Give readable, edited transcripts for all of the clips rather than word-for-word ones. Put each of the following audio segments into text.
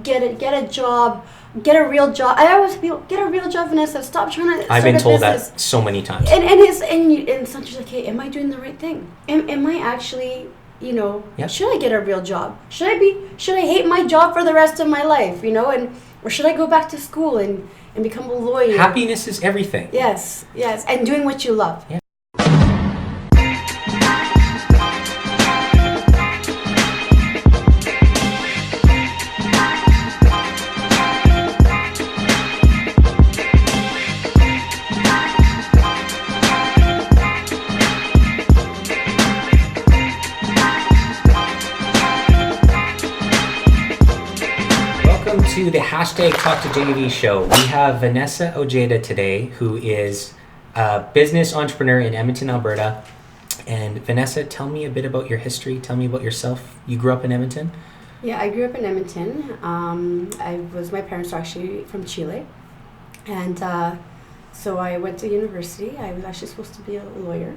get a job, get a real job. I always feel, get a real job, Vanessa. Stop trying to. I've been told business. that so many times. And sometimes like, hey, am I doing the right thing? Am I actually, should I get a real job? Should I hate my job for the rest of my life? Or should I go back to school and become a lawyer? Happiness is everything. Yes, and doing what you love. Yeah. To the hashtag Talk to JV show. We have Vanessa Ojeda today, who is a business entrepreneur in Edmonton, Alberta. And Vanessa, tell me a bit about your history. Tell me about yourself. You grew up in Edmonton? Yeah, I grew up in Edmonton. My parents are actually from Chile. And so I went to university. I was actually supposed to be a lawyer.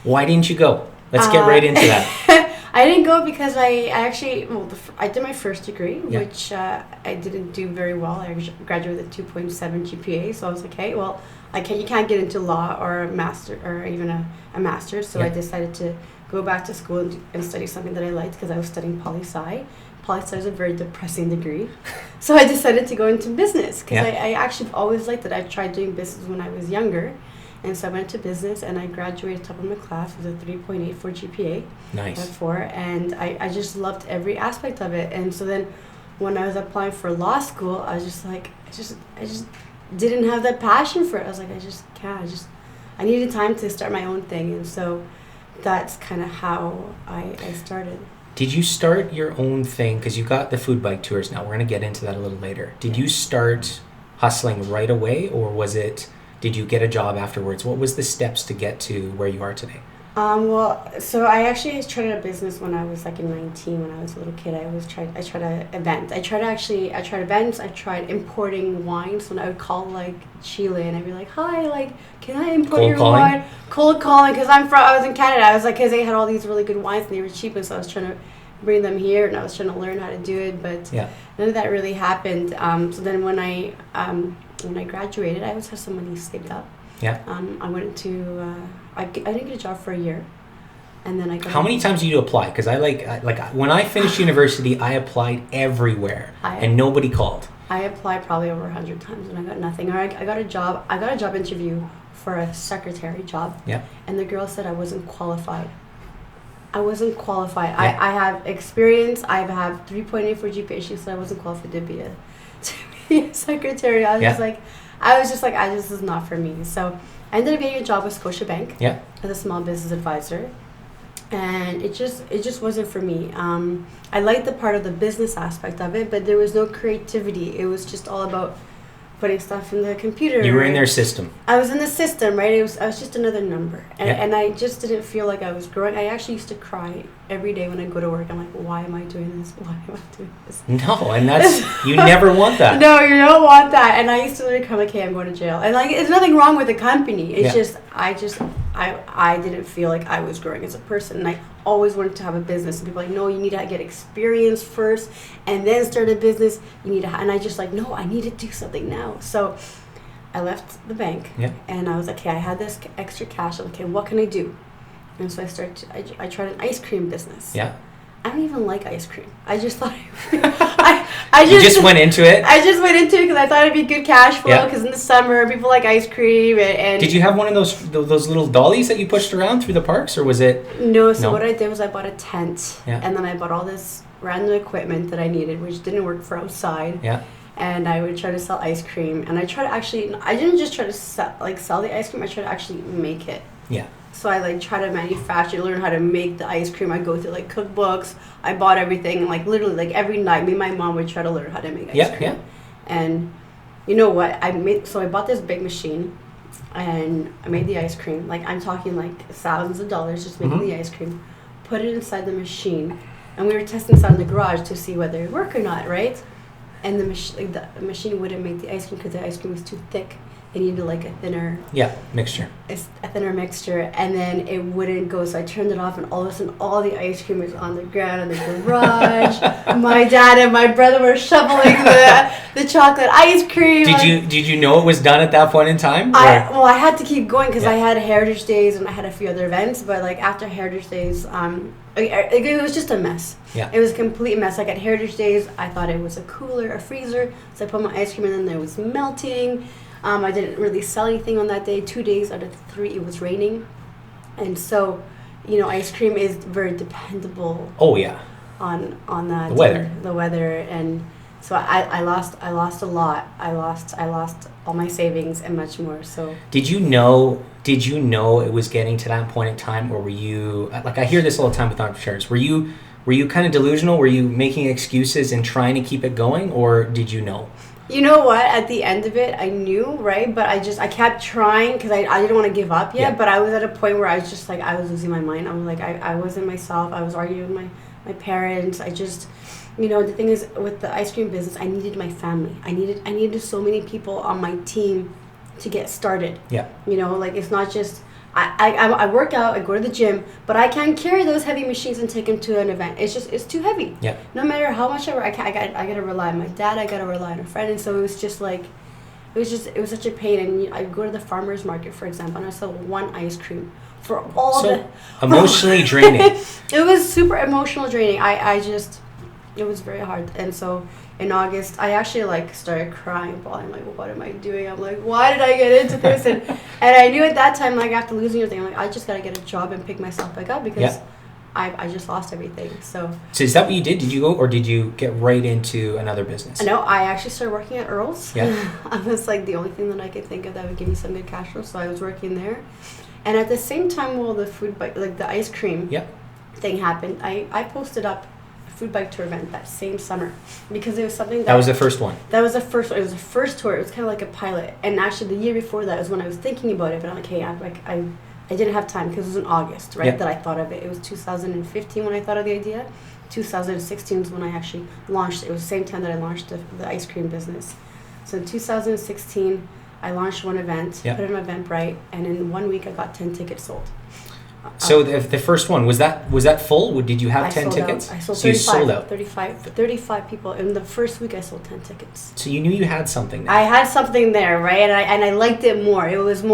Why didn't you go? Let's get right into that. I didn't go because I did my first degree, which I didn't do very well. I graduated with a 2.7 GPA, so I was like, hey, well, you can't get into law or a master or even a master's, so I decided to go back to school and study something that I liked because I was studying poli-sci. Poli-sci is a very depressing degree, so I decided to go into business because I actually always liked it. I tried doing business when I was younger. And so I went to business and I graduated top of my class with a 3.84 GPA. Nice. And I just loved every aspect of it. And so then when I was applying for law school, I was just like, I just didn't have that passion for it. I was like, I just can't. I needed time to start my own thing. And so that's kind of how I started. Did you start your own thing? Because you got the food bike tours now. We're going to get into that a little later. Did you start hustling right away, or did you get a job afterwards? What was the steps to get to where you are today? So I actually started a business when I was like 19. When I was a little kid, I tried an event. I tried events. I tried importing wines. When I would call like Chile and I'd be like, "Hi, like, can I import your wine?" Cold calling because I was in Canada. I was like, because they had all these really good wines and they were cheap, and so I was trying to bring them here and I was trying to learn how to do it, but none of that really happened. So then when I graduated, I always had some money saved up. Yeah. I went to I didn't get a job for a year, and then I got. How many times did you apply? Because I when I finished university, I applied everywhere, and nobody called. I applied probably over 100 times and I got nothing. Or I got a job. I got a job interview for a secretary job. Yeah. And the girl said I wasn't qualified. I wasn't qualified. Yeah. I have experience. I have 3.84 GPA. She said I wasn't qualified to be a secretary. I was just like, this is not for me. So I ended up getting a job with Scotiabank as a small business advisor, and it just wasn't for me. I liked the part of the business aspect of it, but there was no creativity. It was just all about putting stuff in the computer. You were in their system. I was in the system, right? I was just another number, and I just didn't feel like I was growing. I actually used to cry every day when I go to work. I'm like, why am I doing this? Why am I doing this? No, and that's you never want that. No, you don't want that. And I used to literally come like, hey, I'm going to jail. And like, it's nothing wrong with the company. It's just I didn't feel like I was growing as a person, and I always wanted to have a business. And people are like, no, you need to get experience first and then start a business. You need to, and I just like, no, I need to do something now. So I left the bank and I was like, okay, I had this extra cash. I'm like, okay, what can I do? And so I tried an ice cream business. Yeah. I don't even like ice cream. I just thought you just went into it? I just went into it because I thought it'd be good cash flow because in the summer people like ice cream. And did you have one of those little dollies that you pushed around through the parks, or was it? No. So what I did was I bought a tent and then I bought all this random equipment that I needed, which didn't work for outside. Yeah. And I would try to sell ice cream, and I didn't just try to sell the ice cream. I tried to actually make it. Yeah. So I try to manufacture, learn how to make the ice cream. I go through cookbooks. I bought everything, and literally every night, me and my mom would try to learn how to make ice cream. Yeah. And you know what? I bought this big machine, and I made the ice cream. I'm talking thousands of dollars just making the ice cream. Put it inside the machine, and we were testing this out in the garage to see whether it would work or not, right? And the machine wouldn't make the ice cream because the ice cream was too thick. it needed like a thinner mixture. It's a thinner mixture, and then it wouldn't go. So I turned it off, and all of a sudden, all the ice cream was on the ground in the garage. My dad and my brother were shoveling the chocolate ice cream. Did you know it was done at that point in time? I had to keep going because I had Heritage Days and I had a few other events. But like after Heritage Days, it was just a mess. Yeah. It was a complete mess. Like at Heritage Days, I thought it was a cooler, a freezer. So I put my ice cream in, and then it was melting. I didn't really sell anything on that day. 2 days out of 3, it was raining. And so, ice cream is very dependable. Oh, yeah. On that. The weather. And so I lost a lot. I lost all my savings and much more. So Did you know it was getting to that point in time, or were you, like I hear this all the time with entrepreneurs, were you kind of delusional? Were you making excuses and trying to keep it going, or did you know? You know what? At the end of it, I knew, right? But I kept trying because I didn't want to give up yet. Yeah. But I was at a point where I was just like, I was losing my mind. I was like, I wasn't myself. I was arguing with my parents. I just, the thing is with the ice cream business, I needed my family. I needed so many people on my team to get started. Yeah. It's not just, I work out, I go to the gym, but I can't carry those heavy machines and take them to an event. It's too heavy. Yeah. No matter how much I work, I gotta rely on my dad. I gotta rely on a friend, and so it was just like, it was such a pain. And I go to the farmers market, for example, and I sell one ice cream for all emotionally draining. It was super emotional draining. It was very hard, and so in August, I actually started crying, bawling, like, what am I doing? I'm like, why did I get into this? And I knew at that time, like after losing everything, I'm like, I just gotta get a job and pick myself back up because I just lost everything. So is that what you did? Did you go, or did you get right into another business? No, I actually started working at Earl's. Yeah. I was like the only thing that I could think of that would give me some good cash flow, so I was working there. And at the same time, while the food bike, like the ice cream thing happened, I posted up food bike tour event that same summer because it was something that was the first one. That was the first one. It was the first tour. It was kind of like a pilot. And actually, the year before that was when I was thinking about it. But I'm like, hey, I didn't have time because it was in August, right? That I thought of it. It was 2015 when I thought of the idea. 2016 was when I actually launched. It was the same time that I launched the ice cream business. So in 2016, I launched one event, put it on Eventbrite, and in 1 week I got 10 tickets sold. So the first one, was that full? Did you have 10 tickets? I sold 35. So you sold out. 35 people. In the first week, I sold 10 tickets. So you knew you had something there. I had something there, right? And I liked it more. It was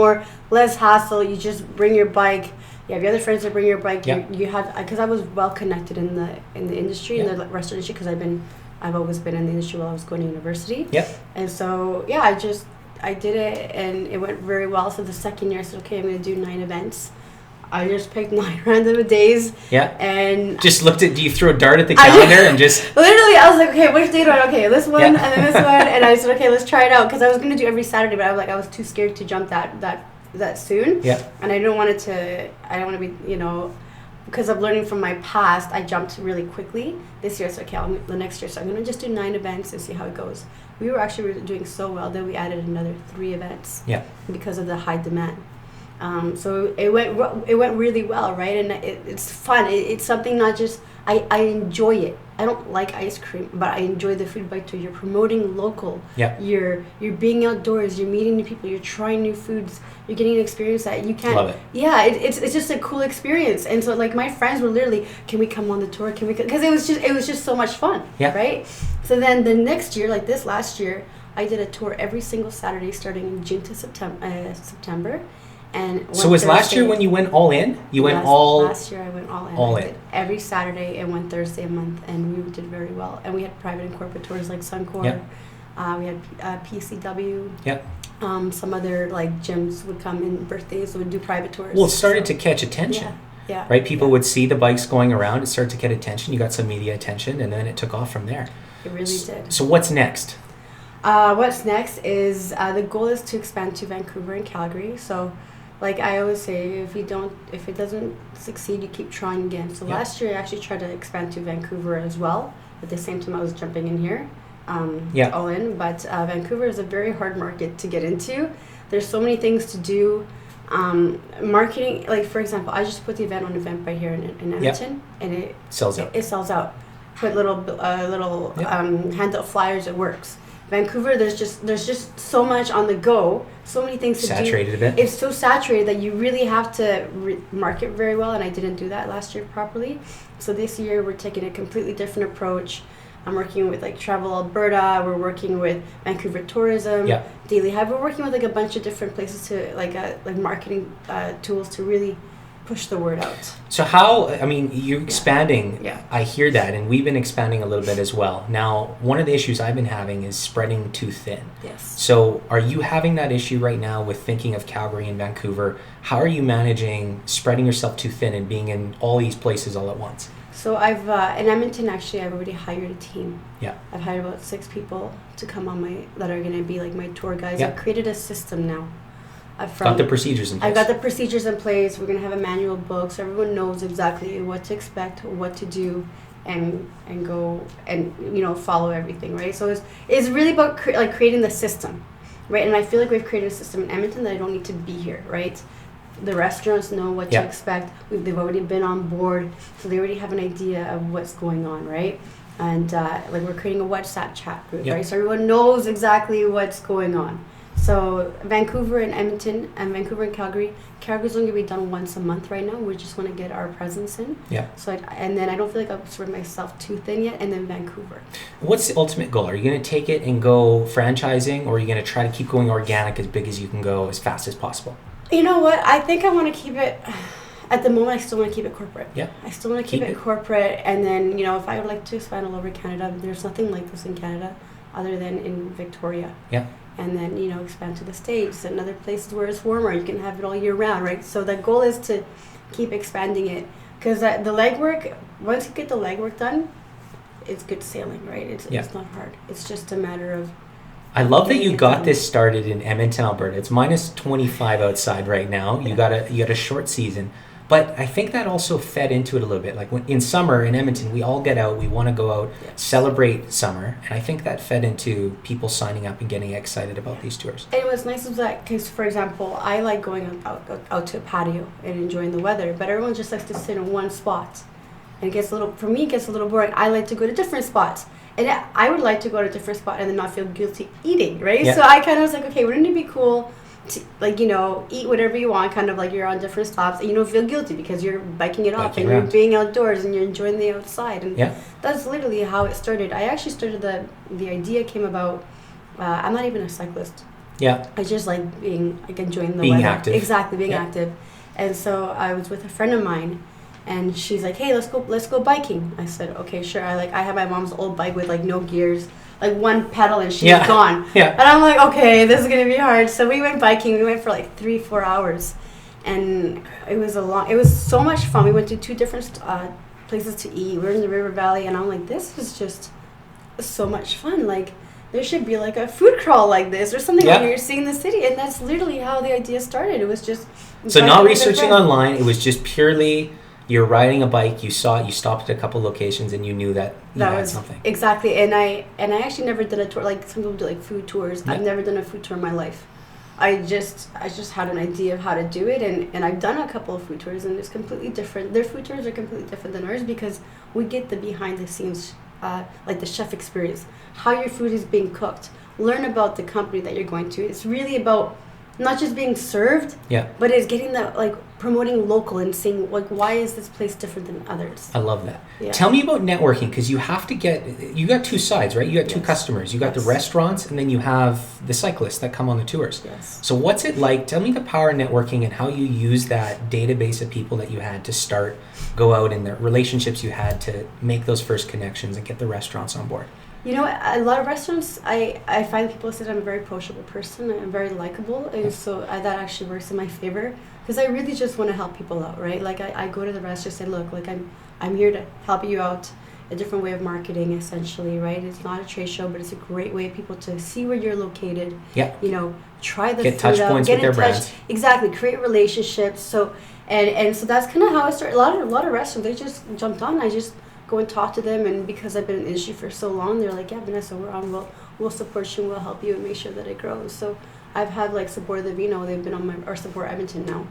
less hassle. You just bring your bike. You have your other friends that bring your bike. Yeah. You have, because I was well connected in the industry, in the restaurant industry, because I've always been in the industry while I was going to university. Yep. And so, I did it, and it went very well. So the second year, I said, okay, I'm going to do 9 events. I just picked 9 random days. Yeah. And just looked at, do you throw a dart at the calendar and just... Literally, I was like, okay, which day do I... Okay, this one and then this one. And I said, okay, let's try it out. Because I was going to do every Saturday, but I was too scared to jump that soon. Yeah. And I don't want to be, because of learning from my past, I jumped really quickly. This year, so the next year, so I'm going to just do 9 events and see how it goes. We were actually doing so well that we added another 3 events. Yeah. Because of the high demand. So it went really well, right? And it's fun. It's something not just I enjoy it. I don't like ice cream, but I enjoy the food bike tour. You're promoting local. Yeah. You're being outdoors. You're meeting new people. You're trying new foods. You're getting an experience that you can't. Love it. Yeah, it's just a cool experience. And so my friends were literally, can we come on the tour? Can we? Because it was just so much fun. Yeah. Right. So then the next year, like this last year, I did a tour every single Saturday starting in June to September. And so was Thursday, last year when you went all in? Last year I went all in. All in. Did every Saturday and one Thursday a month, and we did very well. And we had private and corporate tours like Suncor. Yep. We had PCW. Yep. Some other gyms would come in, birthdays would do private tours. Well, it started to catch attention. Yeah. Right? People would see the bikes going around. It started to get attention. You got some media attention, and then it took off from there. It really did. So what's next? What's next is the goal is to expand to Vancouver and Calgary. So. Like I always say, if it doesn't succeed, you keep trying again. So last year I actually tried to expand to Vancouver as well. At the same time I was jumping in here, all in. But Vancouver is a very hard market to get into. There's so many things to do. Marketing, like for example, I just put the event on Eventbrite here in Edmonton, and it sells out. It sells out. Put little handout flyers, it works. Vancouver, there's just so much on the go, so many things to do. Saturated a bit. It's so saturated that you really have to market very well, and I didn't do that last year properly. So this year we're taking a completely different approach. I'm working with like Travel Alberta. We're working with Vancouver Tourism, Daily Hive. We're working with like a bunch of different places to like marketing tools to really push the word out. So you're expanding. Yeah. I hear that, and we've been expanding a little bit as well. Now, one of the issues I've been having is spreading too thin. Yes. So are you having that issue right now with thinking of Calgary and Vancouver? How are you managing spreading yourself too thin and being in all these places all at once? So I've, in Edmonton, actually, I've already hired a team. Yeah. I've hired about 6 people to come on that are going to be like my tour guys. Yeah. I've created a system now. Got the procedures in place. I've got the procedures in place. We're going to have a manual book so everyone knows exactly what to expect, what to do, and go and, follow everything, right? So it's really about creating the system, right? And I feel like we've created a system in Edmonton that I don't need to be here, right? The restaurants know what to expect. They've already been on board, so they already have an idea of what's going on, right? And we're creating a WhatsApp chat group, right? So everyone knows exactly what's going on. So Vancouver and Edmonton, and Vancouver and Calgary. Calgary's only going to be done once a month right now. We just want to get our presence in. Yeah. So and then I don't feel like I've spread myself too thin yet. And then Vancouver. What's the ultimate goal? Are you going to take it and go franchising, or are you going to try to keep going organic as big as you can go as fast as possible? You know what? I think I want to keep it. At the moment, I still want to keep it corporate. Yeah. I still want to keep it corporate, and then if I would like to expand all over Canada, there's nothing like this in Canada, other than in Victoria. Yeah. And then expand to the States and other places where it's warmer. You can have it all year round, right? So the goal is to keep expanding it, because the legwork. Once you get the legwork done, it's good sailing, right? It's not hard. It's just a matter of. I love that you got this started in Edmonton, Alberta. It's minus 25 outside right now. You got a short season, but I think that also fed into it a little bit. Like in summer in Edmonton, we all get out. We want to go out, celebrate summer, and I think that fed into people signing up and getting excited about these tours. And what's nice is that, because for example, I like going out to a patio and enjoying the weather, but everyone just likes to sit in one spot, and for me, it gets a little boring. I like to go to different spots. And I would like to go to a different spot and then not feel guilty eating, right? Yeah. So I kind of was like, okay, wouldn't it be cool to, eat whatever you want, kind of like you're on different stops, and you don't feel guilty because you're biking it off and you're being outdoors and you're enjoying the outside. And that's literally how it started. I actually started the idea came about, I'm not even a cyclist. Yeah. I just like enjoying the being weather. Active. Exactly, being active. And so I was with a friend of mine, and she's like, hey, let's go biking. I said, okay, sure. I have my mom's old bike with no gears, one pedal, and she's gone. Yeah. And I'm like, okay, this is gonna be hard. So we went biking. We went for 3-4 hours, and it was so much fun. We went to 2 different places to eat. We were in the river valley, and I'm like, this is just so much fun. There should be a food crawl like this or something when you're seeing the city. And that's literally how the idea started. It was just so not researching online. It was just purely. You're riding a bike, you saw it, you stopped at a couple locations, and you knew that had something. Exactly. And I actually never did a tour. Some people do food tours. Yeah. I've never done a food tour in my life. I just had an idea of how to do it, and I've done a couple of food tours, and it's completely different. Their food tours are completely different than ours because we get the behind the scenes, the chef experience, how your food is being cooked. Learn about the company that you're going to. It's really about not just being served, but it's getting promoting local and seeing why is this place different than others. I love that. Yeah. Tell me about networking, because you got 2 sides, right? You got 2 customers. You got the restaurants, and then you have the cyclists that come on the tours. Yes. So what's it like? Tell me the power of networking and how you use that database of people that you had to go out, and the relationships you had to make those first connections and get the restaurants on board. A lot of restaurants, I find people say I'm a very approachable person. I'm very likable, and so that actually works in my favor because I really just want to help people out, right? I go to the restaurant and say, look, I'm here to help you out. A different way of marketing, essentially, right? It's not a trade show, but it's a great way for people to see where you're located. Yeah. Try the food touch points with their brands. Exactly, create relationships. So and so that's kind of how I started. A lot of restaurants, they just jumped on. I just go and talk to them, and because I've been in the industry for so long, they're like, yeah, Vanessa, we're on, we'll support you and we'll help you and make sure that it grows. So I've had Support the Vino, they've been on or Support Edmonton now,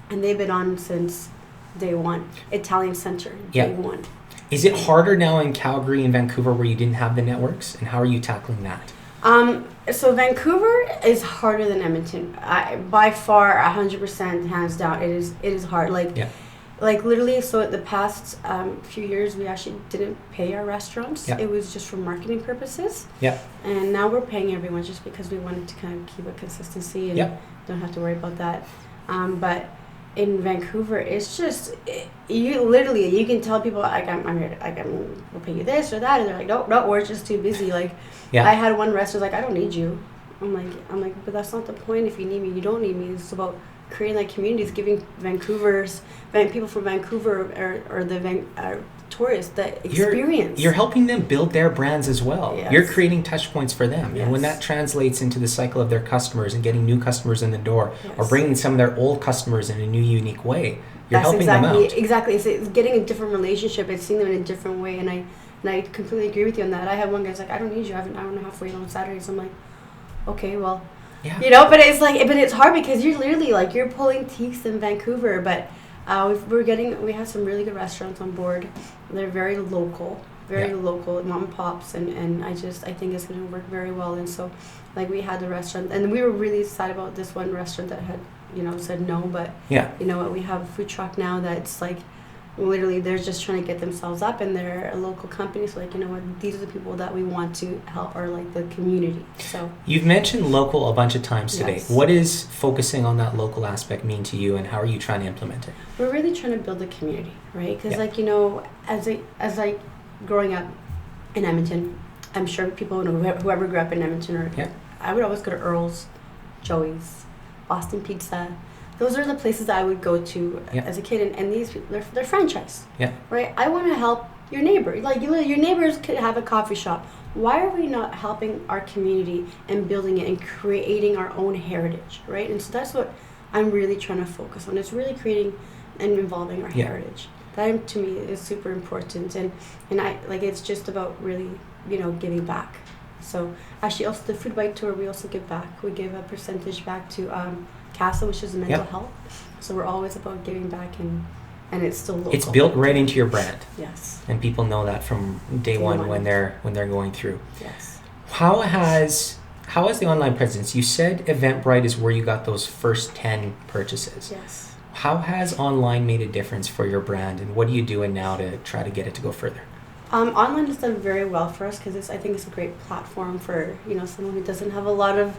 and they've been on since day one. Italian Center, day one. Is it harder now in Calgary and Vancouver where you didn't have the networks, and how are you tackling that? So Vancouver is harder than Edmonton. By far, 100%, hands down. It is hard. Like literally. So the past few years, we actually didn't pay our restaurants. Yeah. It was just for marketing purposes. Yeah. And now we're paying everyone just because we wanted to kind of keep a consistency and don't have to worry about that. But in Vancouver, it's just you can tell people like I'm here, we'll pay you this or that, and they're like, no, we're just too busy. Like, I had one restaurant like, I don't need you. I'm like, but that's not the point. If you need me, you don't need me. It's about creating like communities, giving people from Vancouver or the tourists the experience. You're helping them build their brands as well. Yes. You're creating touch points for them. Yes. And when that translates into the cycle of their customers and getting new customers in the door, or bringing some of their old customers in a new, unique way, you're helping them out. Exactly. It's getting a different relationship. It's seeing them in a different way. And I completely agree with you on that. I have one guy's like, I don't need you. I have an hour and a half wait on Saturdays. I'm like, okay, well, but it's hard because you're literally like, you're pulling teeth in Vancouver, but we have some really good restaurants on board. They're very local, mom and pops, and I think it's going to work very well. And so, like, we had the restaurant, and we were really sad about this one restaurant that had, said no, but you know what, we have a food truck now that's like, literally they're just trying to get themselves up, and they're a local company, so like, you know what, these are the people that we want to help, or like the community. So you've mentioned local a bunch of times today. Yes. What does focusing on that local aspect mean to you, and how are you trying to implement it? We're really trying to build a community, right? Because like, as I growing up in Edmonton, I'm sure people know, whoever grew up in Edmonton, I would always go to Earl's, Joey's, Boston Pizza. Those are the places I would go to as a kid, and these people, they're franchise, right? I want to help your neighbor. Like, your neighbors could have a coffee shop. Why are we not helping our community and building it and creating our own heritage, right? And so that's what I'm really trying to focus on. It's really creating and involving our heritage. That, to me, is super important, and I like, it's just about really, giving back. So actually, also the food bike tour, we also give back. We give a percentage back to CASA, which is mental health. So we're always about giving back, and it's still local. It's built right into your brand. Yes. And people know that from day one when they're going through. Yes. How has the online presence? You said Eventbrite is where you got those first 10 purchases. Yes. How has online made a difference for your brand, and what are you doing now to try to get it to go further? Online has done very well for us because I think it's a great platform for someone who doesn't have a lot of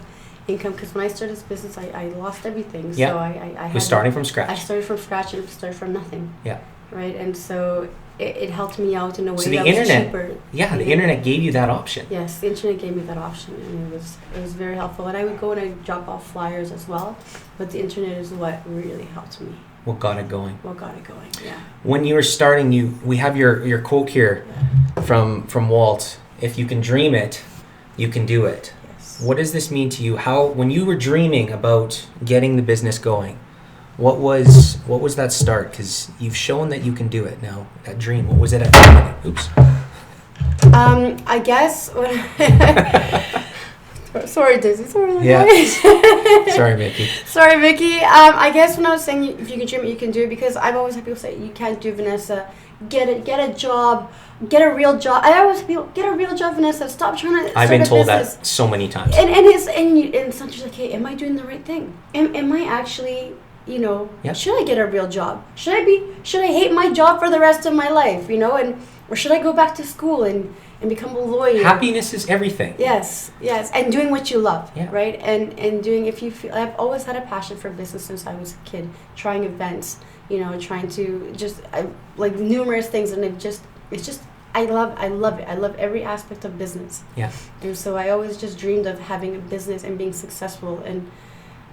income. Because when I started this business, I lost everything. So I was starting from scratch. I started from scratch and started from nothing. Yeah. Right, and so it helped me out in a way so the that internet, was cheaper. Yeah, the internet gave you that option. Yes, the internet gave me that option, and it was very helpful. And I would go and I'd drop off flyers as well, but the internet is what really helped me. What got it going? Yeah. When you were starting, we have your quote here from Walt. If you can dream it, you can do it. Yes. What does this mean to you? When you were dreaming about getting the business going, what was that start? Because you've shown that you can do it now. That dream, what was it at the beginning? Oops. I guess. Sorry, Dizzy. Sorry. Yeah. Sorry, Mickey. Sorry, Mickey. I guess when I was saying if you can dream it, you can do it, because I've always had people say, you can't do, Vanessa. Get a job. Get a real job. I always have people, get a real job, Vanessa. Stop trying to. I've been told that so many times. And sometimes like, hey, am I doing the right thing? Am I actually, should I get a real job? Should I hate my job for the rest of my life? Or should I go back to school and become a lawyer? Happiness is everything. Yes, and doing what you love, right? And doing, if you feel, I've always had a passion for business since I was a kid, trying events, trying to like numerous things, and I love it. I love every aspect of business. Yeah. And so I always just dreamed of having a business and being successful, and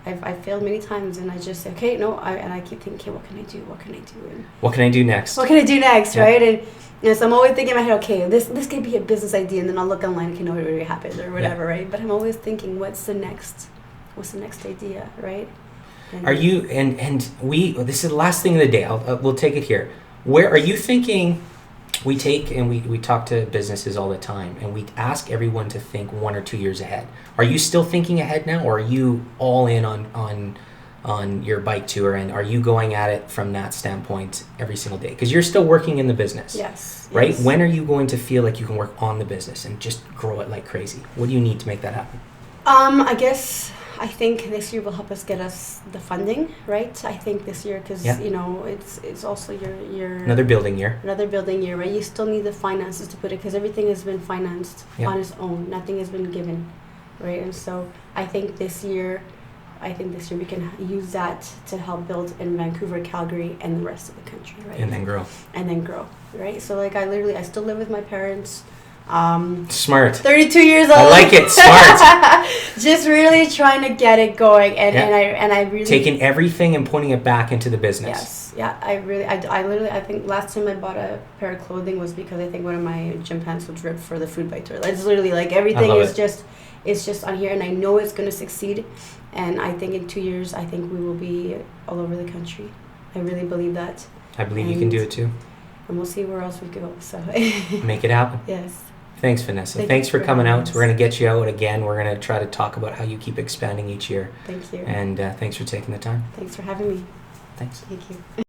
I've failed many times, and I just say, okay, no, and I keep thinking, okay, what can I do? And what can I do next? Right? And so I'm always thinking in my head, okay, this could be a business idea, and then I'll look online, okay, no, it already happened or whatever, right? But I'm always thinking, what's the next idea, right? Are you this is the last thing of the day. We'll take it here. Where are you thinking? We talk to businesses all the time, and we ask everyone to think 1 or 2 years ahead. Are you still thinking ahead now, or are you all in on on your bike tour, and are you going at it from that standpoint every single day? Because you're still working in the business. Yes. Right? Yes. When are you going to feel like you can work on the business and just grow it like crazy? What do you need to make that happen? I think this year will help us get us the funding, right? I think this year, because it's also your another building year, right? You still need the finances to put it, because everything has been financed on its own. Nothing has been given, right? And so I think this year we can use that to help build in Vancouver, Calgary, and the rest of the country, right? And then grow, right? So like I still live with my parents. Smart. 32 years old. I like it. Smart. Just really trying to get it going, and I really taking everything and putting it back into the business. Yes. Yeah. I think last time I bought a pair of clothing was because I think one of my gym pants was ripped for the food bike tour. It's literally like everything is just on here, and I know it's going to succeed. And I think in 2 years, I think we will be all over the country. I really believe that. I believe you can do it too. And we'll see where else we go. So make it happen. Yes. Thanks, Vanessa. Thanks for coming out. We're going to get you out again. We're going to try to talk about how you keep expanding each year. Thank you. And thanks for taking the time. Thanks for having me. Thanks. Thank you.